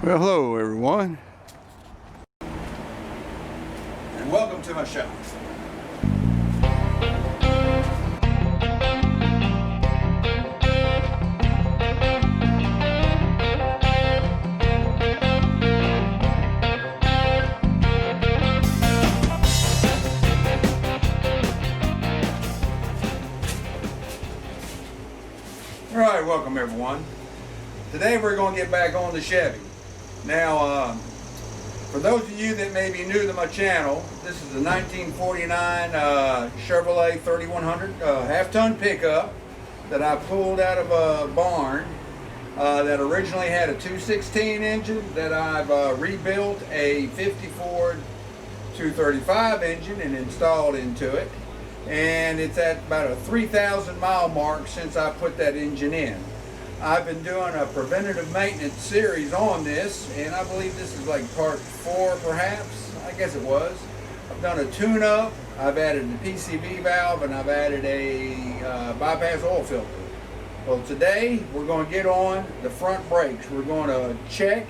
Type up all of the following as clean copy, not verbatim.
Well, hello everyone, and welcome to my shop. Alright, welcome everyone. Today we're going to get back on the Chevy. Now, for those of you that may be new to my channel, this is a 1949 Chevrolet 3100 half-ton pickup that I pulled out of a barn that originally had a 216 engine that I've rebuilt a 54 235 engine and installed into it. And it's at about a 3,000 mile mark since I put that engine in. I've been doing a preventative maintenance series on this, and I believe this is like part 4 perhaps. I guess it was. I've done a tune-up, I've added a PCV valve, and I've added a bypass oil filter. Well, today we're going to get on the front brakes. We're going to check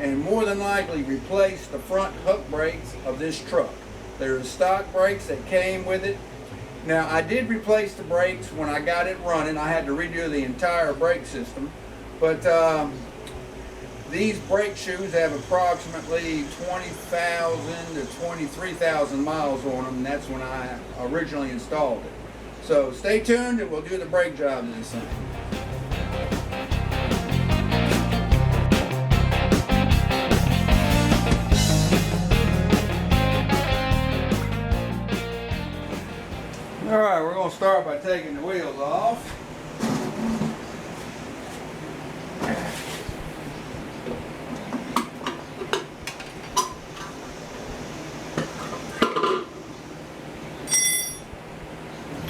and more than likely replace the front Huck brakes of this truck. There's stock brakes that came with it. Now, I did replace the brakes when I got it running. I had to redo the entire brake system. But these brake shoes have approximately 20,000 to 23,000 miles on them, and that's when I originally installed it. So stay tuned and we'll do the brake job of this thing. Alright, we're going to start by taking the wheels off.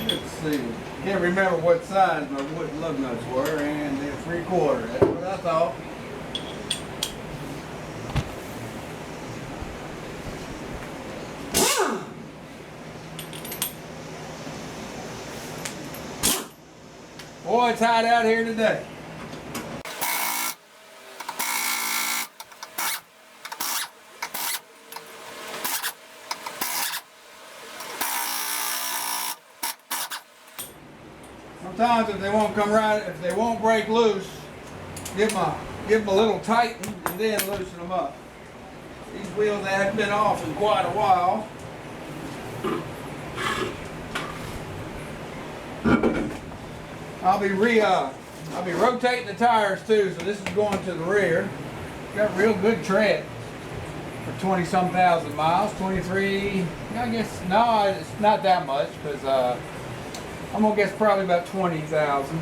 Let's see, can't remember what size my wooden lug nuts were, and they're 3/4. That's what I thought. Boy, it's hot out here today. Sometimes if they won't come right, if they won't break loose, give them a little tighten and then loosen them up. These wheels haven't been off in quite a while. I'll be rotating the tires too, so this is going to the rear. Got real good tread for 20-some thousand miles, 23. I guess no, it's not that much because I'm gonna guess probably about 20,000.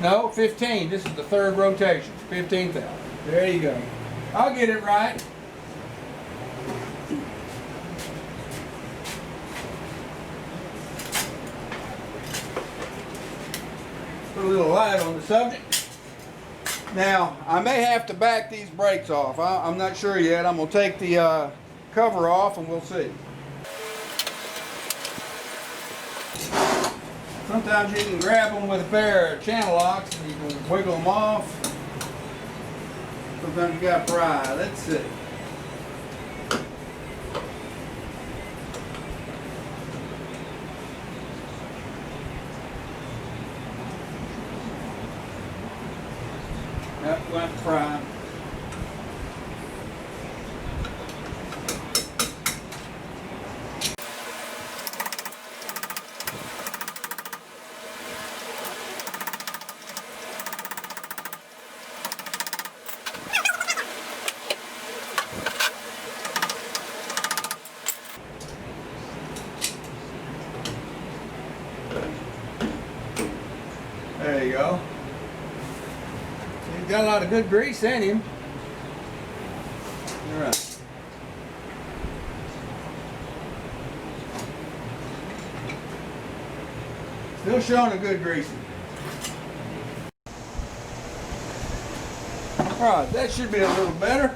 No, 15. This is the third rotation. 15,000. There you go. I'll get it right. Put a little light on the subject. Now, I may have to back these brakes off. I'm not sure yet. I'm going to take the cover off and we'll see. Sometimes you can grab them with a pair of channel locks and you can wiggle them off. Sometimes you got to pry. Let's see. Yep, we'll have to pry. There you go. He's got a lot of good grease in him. All right. Still showing a good greasing. All right, that should be a little better.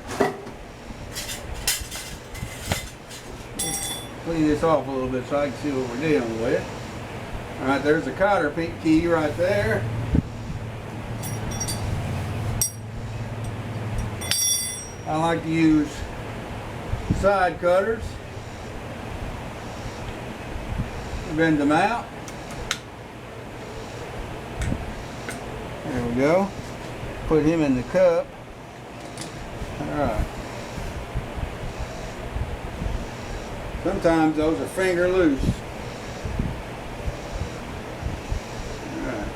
Clean this off a little bit so I can see what we're dealing with. All right, there's a cotter key right there. I like to use side cutters to bend them out. There we go. Put him in the cup. Alright. Sometimes those are finger loose. Alright.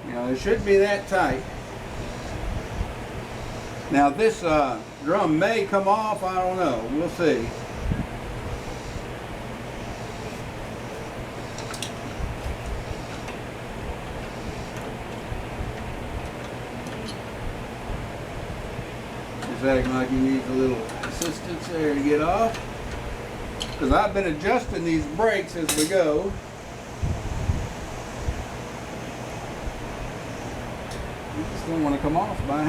Now it should be that tight. Now this drum may come off, I don't know. We'll see. Acting like he needs a little assistance there to get off, because I've been adjusting these brakes as we go. You just don't want to come off by.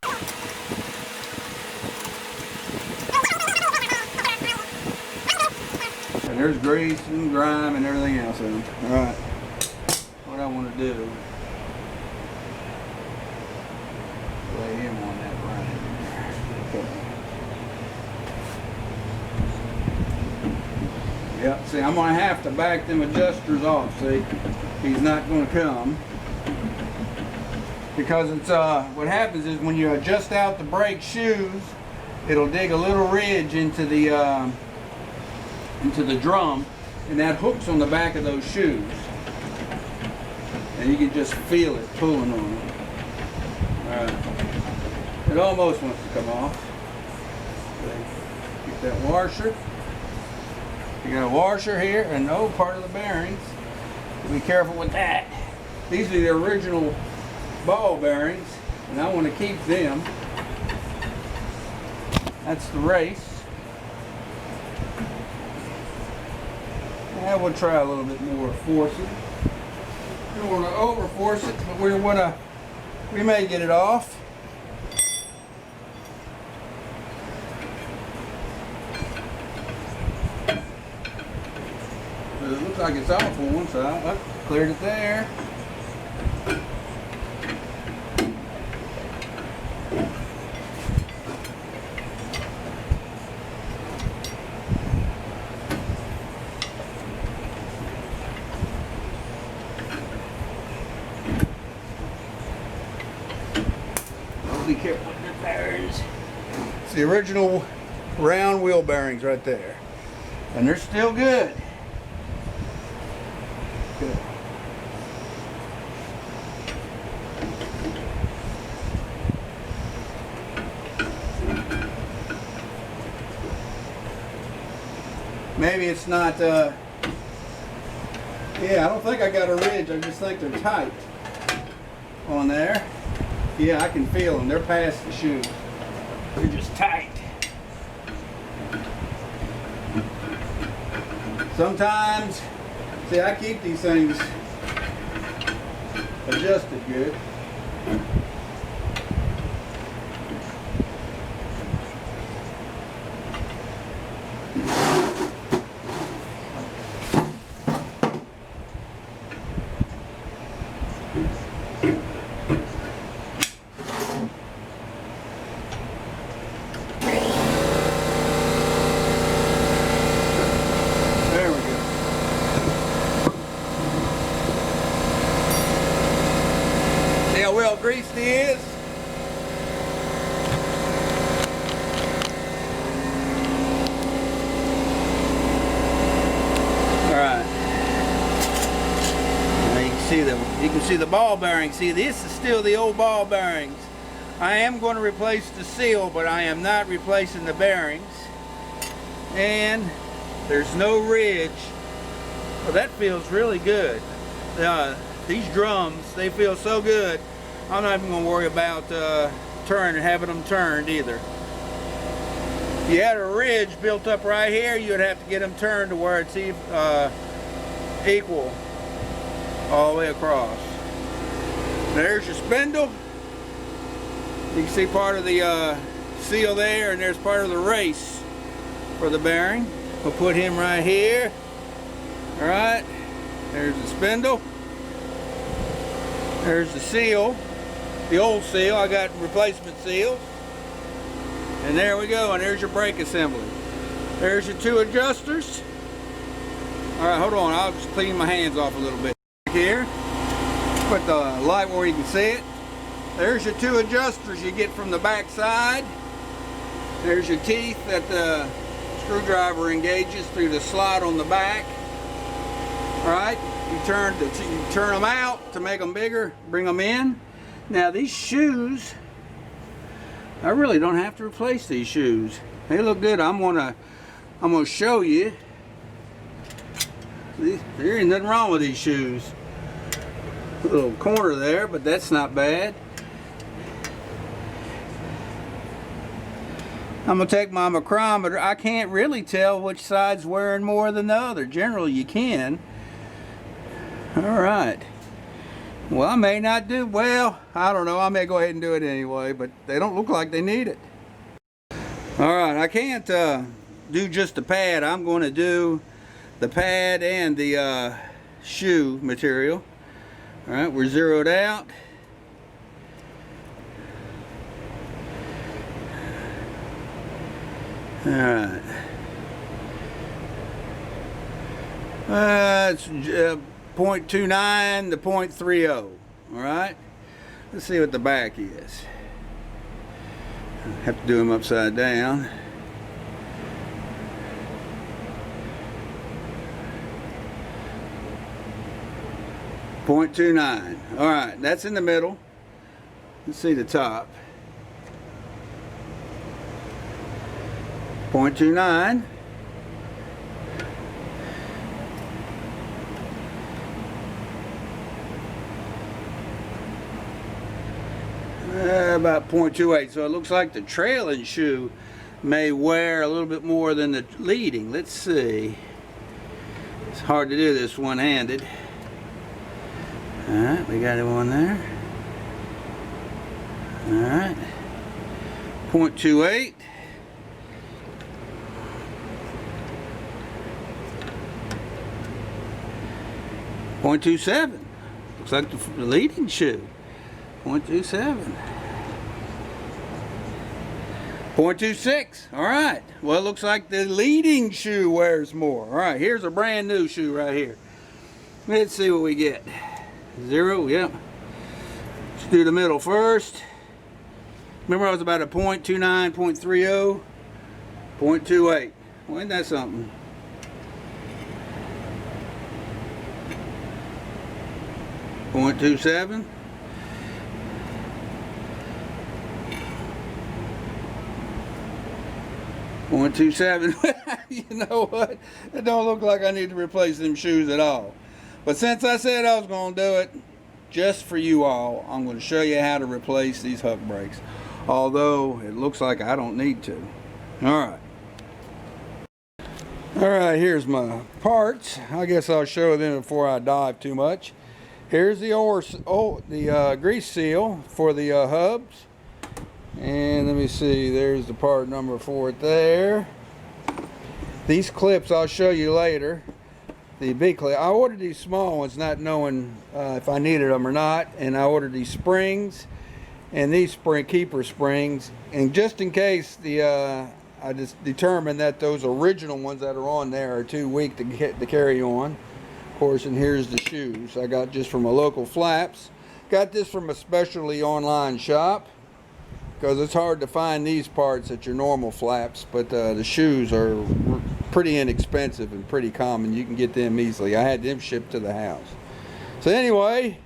And there's grease and grime and everything else in them. All right, what I want to do, lay him on that right. Yep, see, I'm going to have to back them adjusters off, see? He's not going to come. Because it's, what happens is when you adjust out the brake shoes, it'll dig a little ridge into the drum, and that hooks on the back of those shoes. And you can just feel it pulling on it. Alright. It almost wants to come off. Get that washer. You got a washer here and part of the bearings. Be careful with that. These are the original ball bearings, and I want to keep them. That's the race. And we'll try a little bit more forcing. We don't want to over force it, but we may get it off. It looks like it's off on one side. Oh, cleared it there. Oh, be careful with the bearings. It's the original round wheel bearings right there. And they're still good. Good. Maybe it's not, yeah, I don't think I got a ridge, I just think they're tight on there. Yeah, I can feel them, they're past the shoe. They're just tight. Sometimes, see, I keep these things adjusted good. Well greased he is. Alright. Now you can see the ball bearings. See, this is still the old ball bearings. I am going to replace the seal, but I am not replacing the bearings. And there's no ridge. Well, that feels really good. These drums, they feel so good. I'm not even going to worry about having them turned either. If you had a ridge built up right here, you'd have to get them turned to where it's equal all the way across. There's your spindle. You can see part of the seal there, and there's part of the race for the bearing. We'll put him right here. All right. There's the spindle. There's the seal, the old seal. I got replacement seals. And there we go, and there's your brake assembly. There's your two adjusters. All right, hold on, I'll just clean my hands off a little bit. Here, put the light where you can see it. There's your two adjusters you get from the back side. There's your teeth that the screwdriver engages through the slot on the back. All right, you turn them out to make them bigger, bring them in. Now these shoes, I really don't have to replace these shoes. They look good. I'm gonna show you. There ain't nothing wrong with these shoes. A little corner there, but that's not bad. I'm gonna take my micrometer. I can't really tell which side's wearing more than the other. Generally you can. All right. Well, I may not do, well, I don't know. I may go ahead and do it anyway, but they don't look like they need it. All right, I can't do just the pad. I'm going to do the pad and the shoe material. All right, we're zeroed out. All right. It's 0.29 to 0.30. All right. Let's see what the back is. I have to do them upside down. .29. All right, that's in the middle. Let's see the top. 0.29. About 0.28. So it looks like the trailing shoe may wear a little bit more than the leading. Let's see. It's hard to do this one-handed. All right, we got one there. All right. 0.28. .27. Looks like the leading shoe. 0.27. 0.26. All right. Well, it looks like the leading shoe wears more. All right. Here's a brand new shoe right here. Let's see what we get. 0. Yep. Let's do the middle first. Remember, I was about a 0.29, 0.30, 0.28. Well, ain't that something? 0.27. 0.27. You know what? It don't look like I need to replace them shoes at all. But since I said I was going to do it just for you all, I'm going to show you how to replace these Huck brakes. Although it looks like I don't need to. Alright. Alright, here's my parts. I guess I'll show them before I dive too much. Here's the grease seal for the hubs. And let me see, there's the part number for it there. These clips I'll show you later. The big clip. I ordered these small ones not knowing if I needed them or not. And I ordered these springs and these keeper springs. And just in case I just determined that those original ones that are on there are too weak to carry on. Of course, and here's the shoes I got just from a local Flaps. Got this from a specialty online shop, because it's hard to find these parts at your normal Flaps, but the shoes are pretty inexpensive and pretty common. You can get them easily. I had them shipped to the house. So anyway,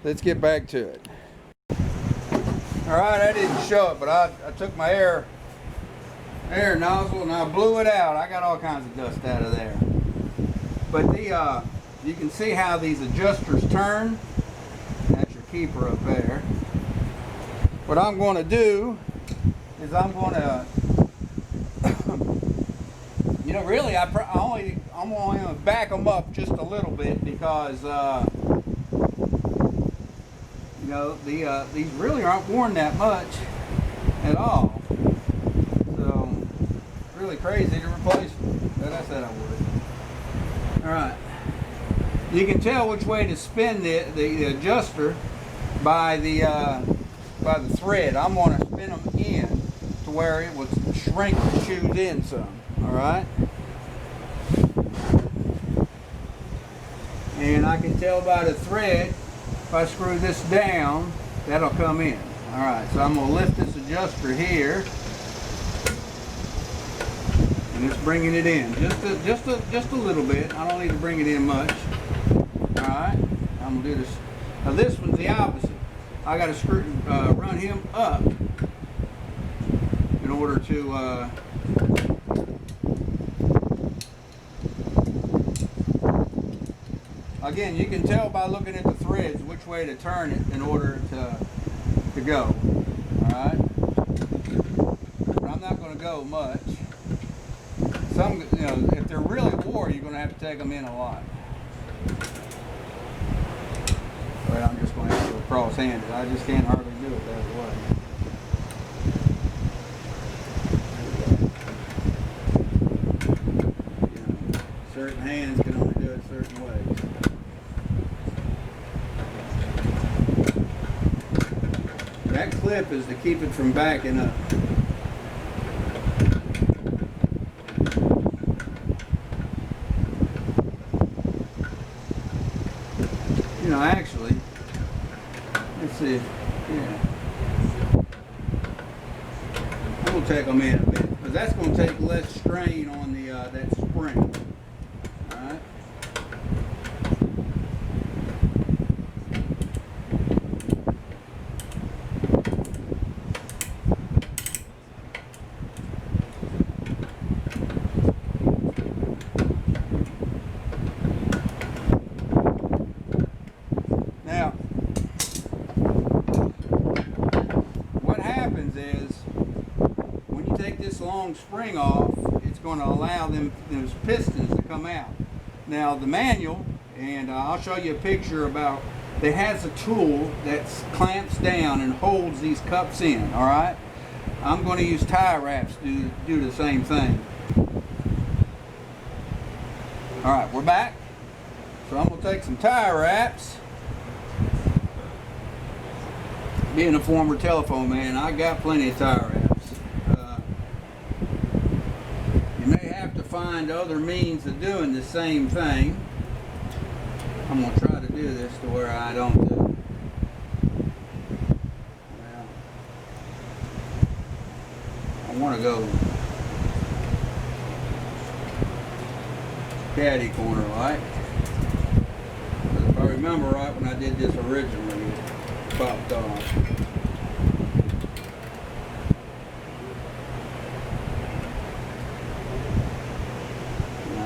let's get back to it. All right, I didn't show it, but I took my air nozzle and I blew it out. I got all kinds of dust out of there. But you can see how these adjusters turn. That's your keeper up there. What I'm going to do is I'm going to, you know, really I'm only going to back them up just a little bit because, you know, these really aren't worn that much at all. So, really crazy to replace them. But I said I would. All right. You can tell which way to spin the adjuster by the thread. I'm going to spin them in to where it will shrink the shoes in some. All right. And I can tell by the thread, if I screw this down, that'll come in. All right. So I'm going to lift this adjuster here, and it's bringing it in just a little bit. I don't need to bring it in much. All right. I'm going to do this. Now this one's the opposite. I got to run him up in order to again, you can tell by looking at the threads which way to turn it in order to go. Alright? But I'm not going to go much. Some, if they're really wore, you're going to have to take them in a lot. Well, I'm just going to have to go cross-handed. I just can't hardly do it that way. Certain hands can only do it certain ways. That clip is to keep it from backing up. Actually, let's see. Yeah. We'll take them in a bit, because that's going to take less strain on the that spring. All right. Long spring off, it's going to allow those pistons to come out. Now the manual, and I'll show you a picture about, it has a tool that clamps down and holds these cups in. All right, I'm going to use tie wraps to do the same thing. All right, we're back. So I'm going to take some tie wraps. Being a former telephone man, I got plenty of tie wraps. You may have to find other means of doing the same thing. I'm going to try to do this to where I don't do it. Well, I want to go caddy corner like. But if I remember right, when I did this originally, it popped off.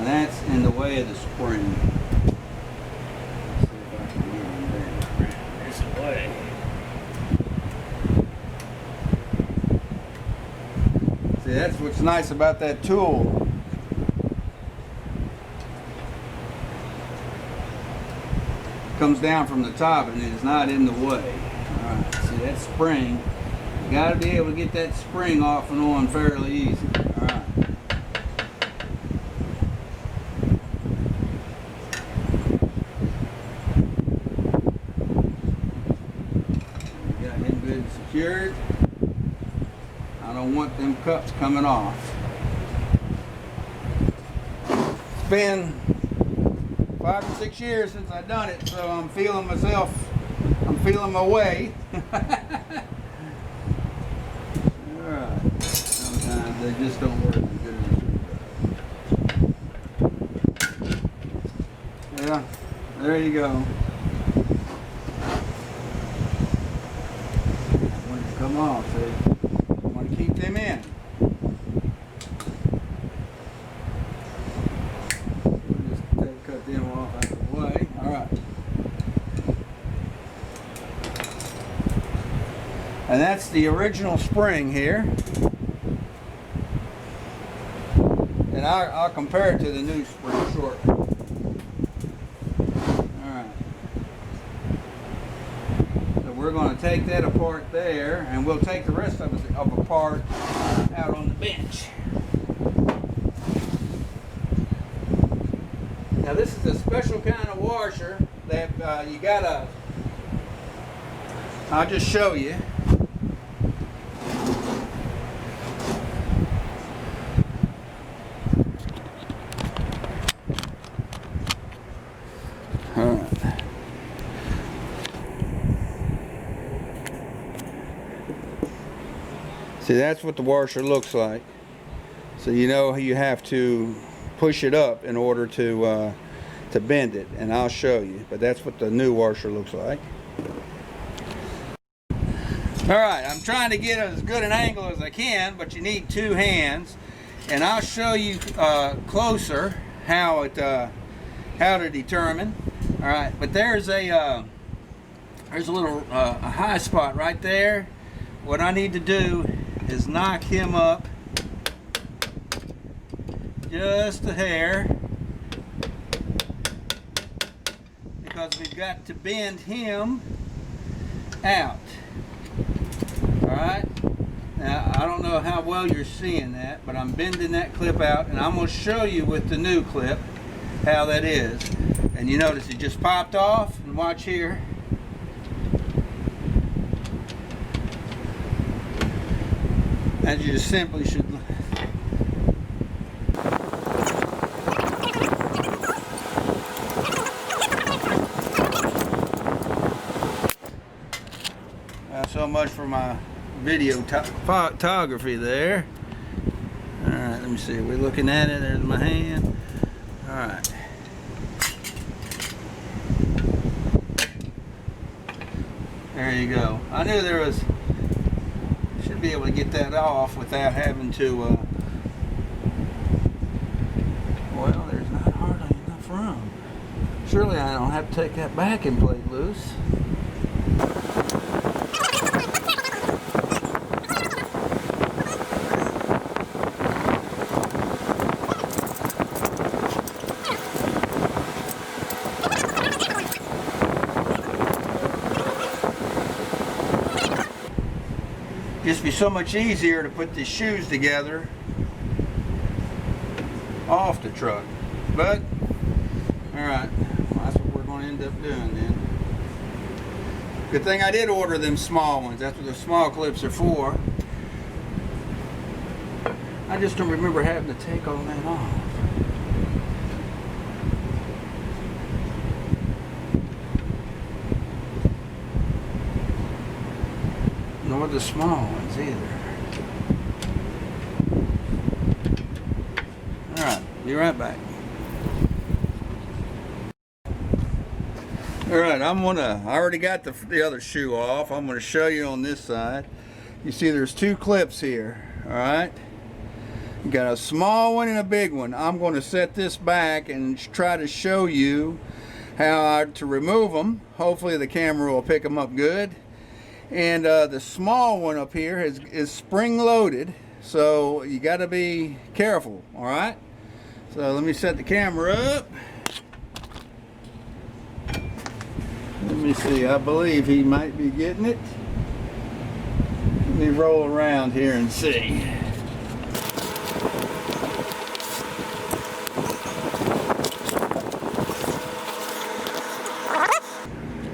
That's in the way of the spring. Let's see if I can get him there. This way. See, that's what's nice about that tool. It comes down from the top and it is not in the way. Alright, see that spring. You got to be able to get that spring off and on fairly easy. Alright. Secured. I don't want them cups coming off. It's been 5 or 6 years since I've done it, so I'm feeling myself. I'm feeling my way. Alright. Sometimes they just don't work as good as they should. Yeah, there you go. Come on, see? I want to keep them in. We'll just cut them off out of the way. Alright. And that's the original spring here. And I'll compare it to the new spring shortly. We're going to take that apart there, and we'll take the rest of it apart out on the bench. Now this is a special kind of washer that you gotta, I'll just show you. See, that's what the washer looks like. So you know you have to push it up in order to bend it, and I'll show you. But that's what the new washer looks like. Alright, I'm trying to get as good an angle as I can, but you need two hands. And I'll show you closer how to determine. Alright, but there's a little a high spot right there. What I need to do is knock him up just a hair, because we've got to bend him out. Alright, now I don't know how well you're seeing that, but I'm bending that clip out, and I'm going to show you with the new clip how that is. And you notice it just popped off, and watch here. And you just simply should so much for my video photography there. Alright, let me see. We're looking at it. There's my hand. Alright. There you go. I knew there was, should be able to get that off without having to, well, there's not hardly enough room. Surely I don't have to take that backing plate loose. Just be so much easier to put the shoes together off the truck. But alright, well, that's what we're going to end up doing then. Good thing I did order them small ones. That's what the small clips are for. I just don't remember having to take all that off. Nor the small ones either. Alright, be right back. Alright, I already got the other shoe off. I'm gonna show you on this side. You see there's two clips here. Alright. You got a small one and a big one. I'm gonna set this back and try to show you how to remove them. Hopefully the camera will pick them up good. And the small one up here is spring loaded, so you got to be careful. All right, so let me set the camera up. Let me see, I believe he might be getting it. Let me roll around here and see.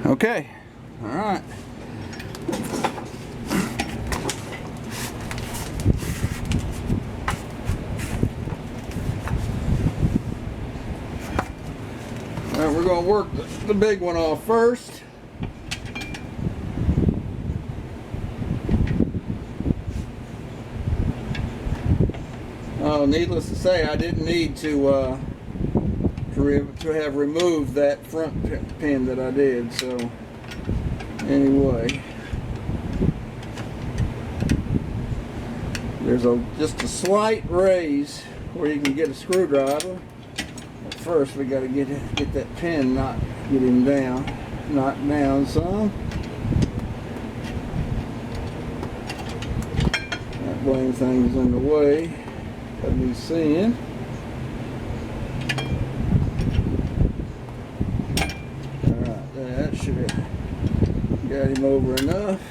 Okay, all right. We're going to work the big one off first. Oh, needless to say, I didn't need to have removed that front pin that I did. So anyway, there's just a slight raise where you can get a screwdriver. First, we got to get that pin, knocked down some. That blame thing's in the way of me seeing. Alright, that should have got him over enough.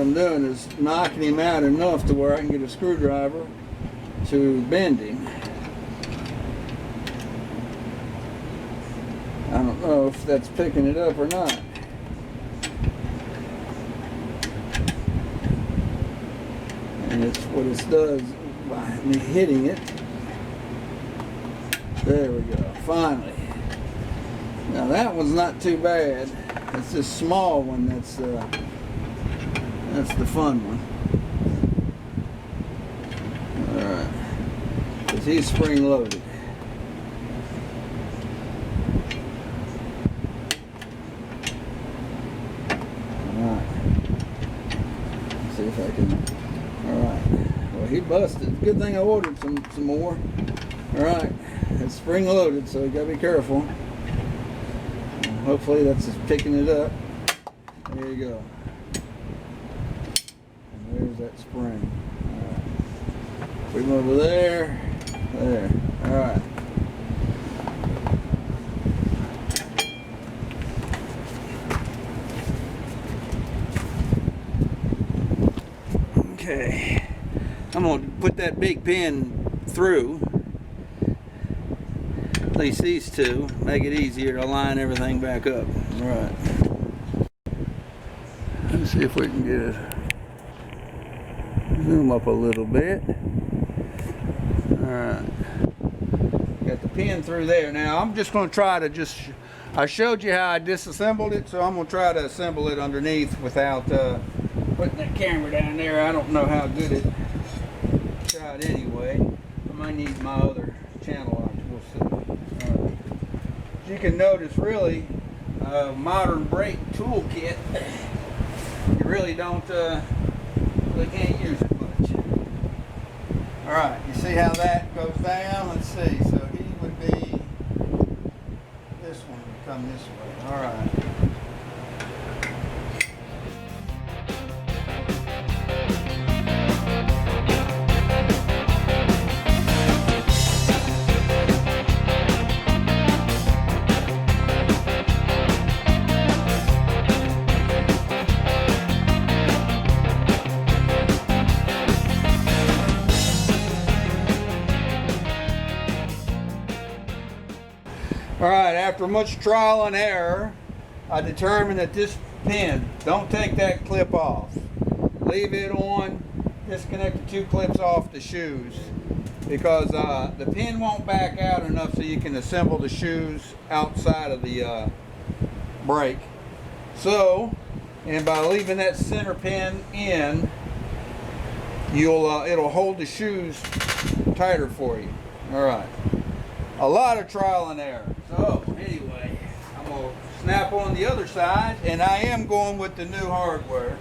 I'm doing is knocking him out enough to where I can get a screwdriver to bend him. I don't know if that's picking it up or not. And it's what it does by me hitting it. There we go, finally. Now that one's not too bad. It's this small one that's the fun one. Alright, because he's spring loaded. Alright, see if I can. Alright, well he busted. Good thing I ordered some more. Alright, it's spring loaded, so you gotta be careful. Hopefully that's just picking it up. There you go. And there's that spring. Alright. We move over there. There. Alright. Okay. I'm going to put that big pin through. At least these two, make it easier to line everything back up. All right. Let's see if we can get it. Zoom up a little bit. All right. Got the pin through there. Now I'm just going to try to I showed you how I disassembled it, so I'm going to try to assemble it underneath without putting that camera down there. I don't know how good it shot anyway. I might need my other channel lock. We'll see. As you can notice, really, modern brake toolkit, you really can't use it much. All right, you see how that goes down? Let's see. So he would be, this one would come this way. All right. Alright, after much trial and error, I determined that this pin, don't take that clip off. Leave it on, disconnect the two clips off the shoes, because the pin won't back out enough so you can assemble the shoes outside of the brake. So, and by leaving that center pin in, it'll hold the shoes tighter for you. Alright. A lot of trial and error. So anyway, I'm going to snap on the other side, and I am going with the new hardware.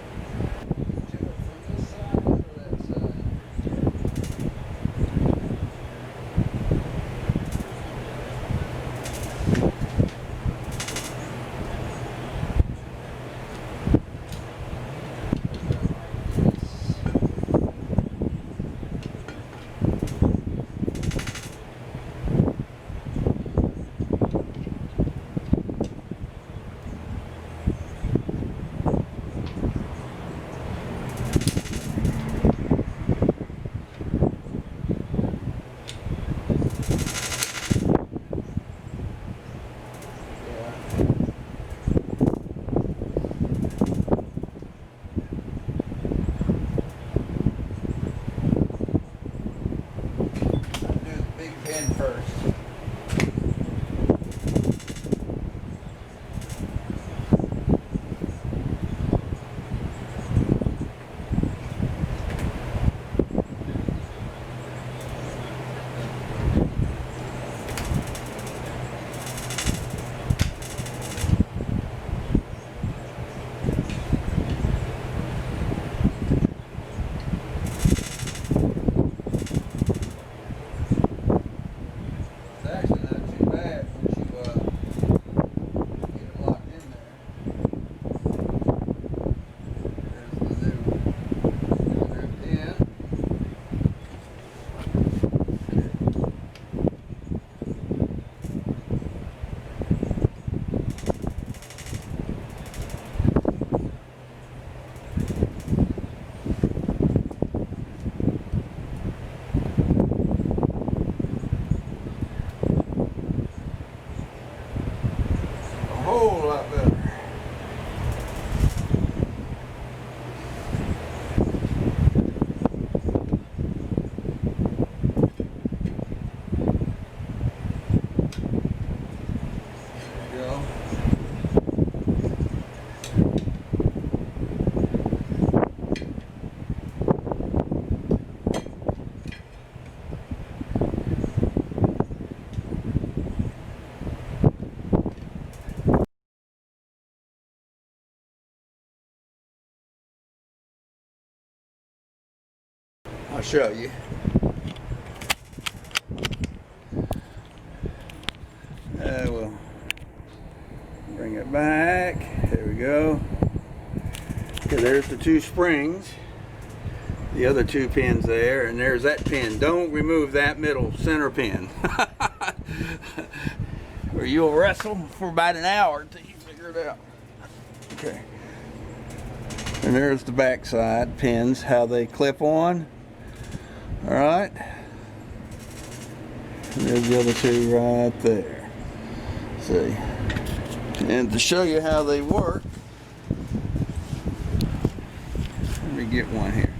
show you. We'll bring it back. There we go. Okay, there's the two springs. The other two pins there, and there's that pin. Don't remove that middle center pin. Or you'll wrestle for about an hour until you figure it out. Okay. And there's the back side pins, how they clip on. Alright. And there's the other two right there. See. And to show you how they work, let me get one here.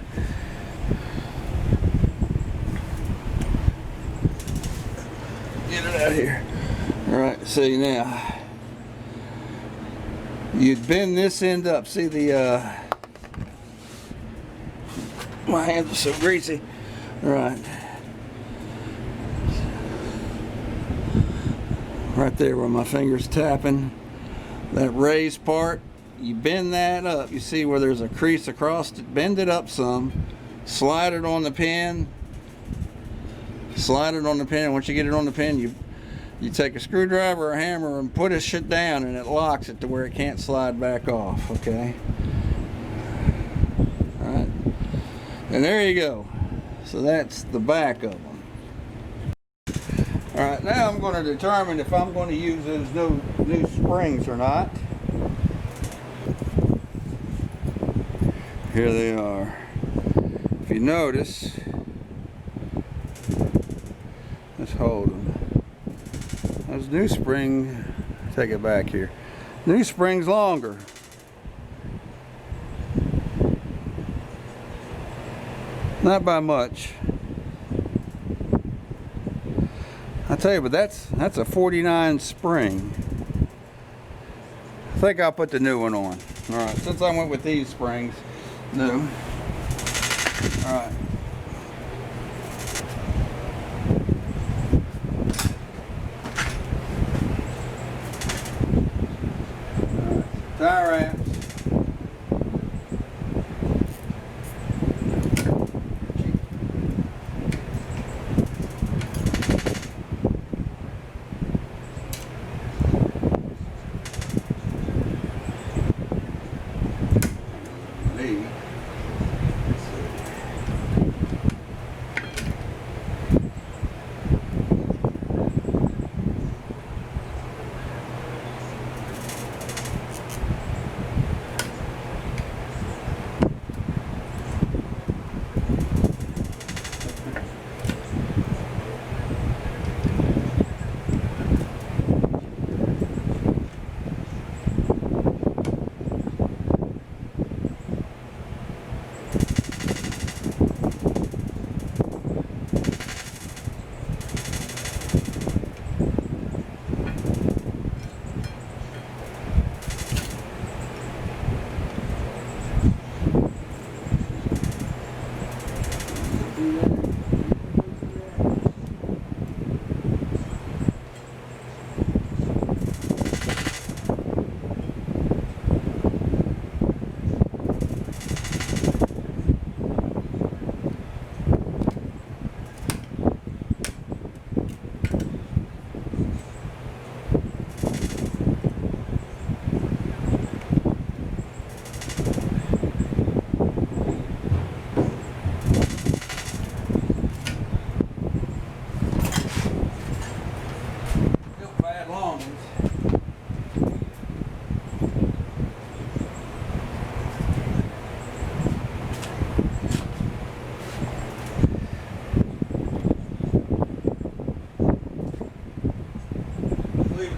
Get it out of here. Alright, see now. You'd bend this end up. See the my hands are so greasy. Alright. Right there where my finger's tapping. That raised part, you bend that up. You see where there's a crease across it. Bend it up some. Slide it on the pin. Slide it on the pin. Once you get it on the pin, you take a screwdriver or a hammer and put this shit down, and it locks it to where it can't slide back off. Okay. All right. And there you go. So that's the back of them. All right. Now I'm going to determine if I'm going to use those new springs or not. Here they are. If you notice, let's hold them. Those new spring, take it back here. New spring's longer. Not by much. I tell you, but that's a 49 spring. I think I'll put the new one on. All right, since I went with these springs, new. All right. Tie wraps.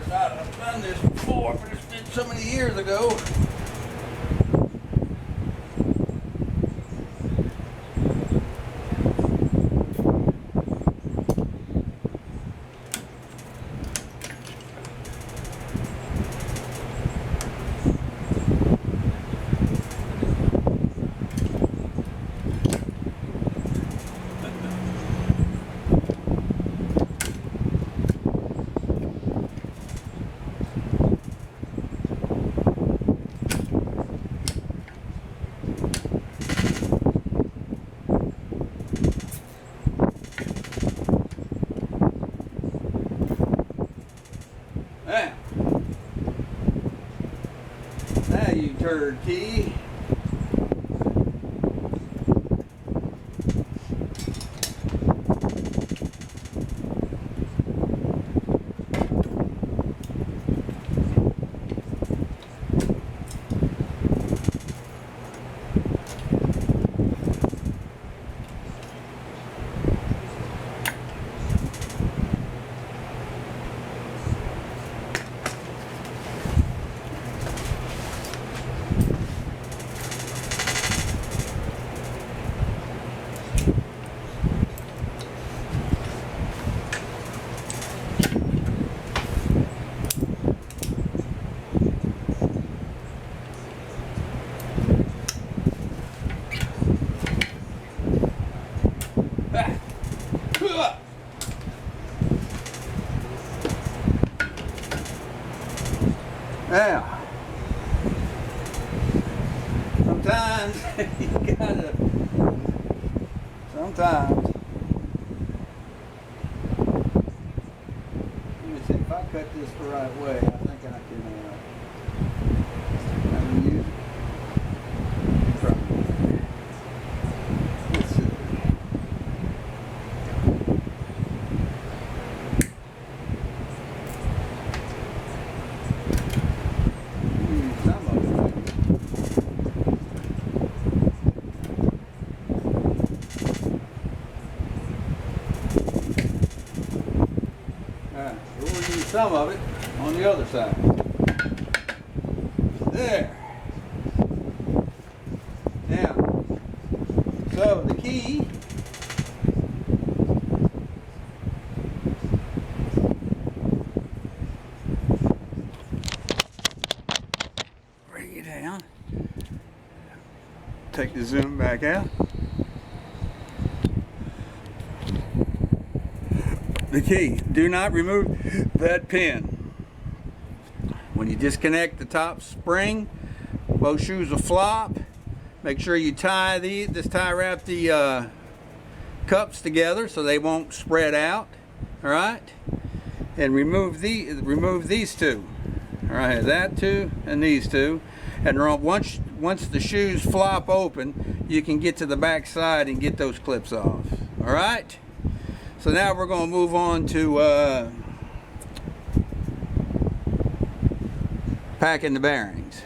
I've done this before, but it's been so many years ago. Now you turkey. Now, sometimes you gotta, sometimes, let me see, if I cut this the right way, I think I can use it. Let's see. We'll use some of it on the other side. There. Now, so the key bring it down. Take the zoom back out. The key, do not remove that pin. When you disconnect the top spring, both shoes will flop. Make sure you tie wrap the cups together so they won't spread out. All right, and remove these two. All right, that two and these two, and once the shoes flop open, you can get to the back side and get those clips off. All right. So now we're going to move on to packing the bearings.